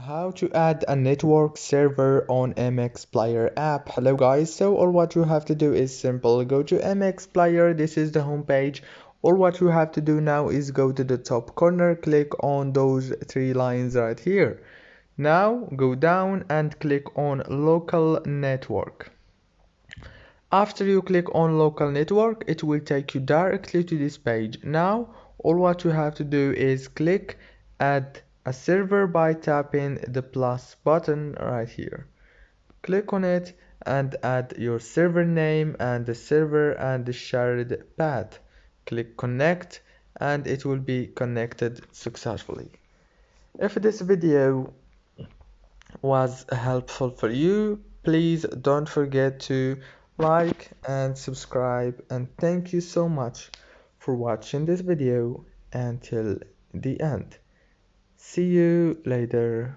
How to add a network server on MX Player app. Hello guys, so all what you have to do is simple. Go to MX Player, this is the home page. All what you have to do now is go to the top corner, click on those three lines right here. Now go down and click on local network. After you click on local network, it will take you directly to this page. Now all what you have to do is click add a server by tapping the plus button right here. Click on it and add your server name and the server and the shared path. Click connect and it will be connected successfully. If this video was helpful for you, please don't forget to like and subscribe, and thank you so much for watching this video until the end. See you later.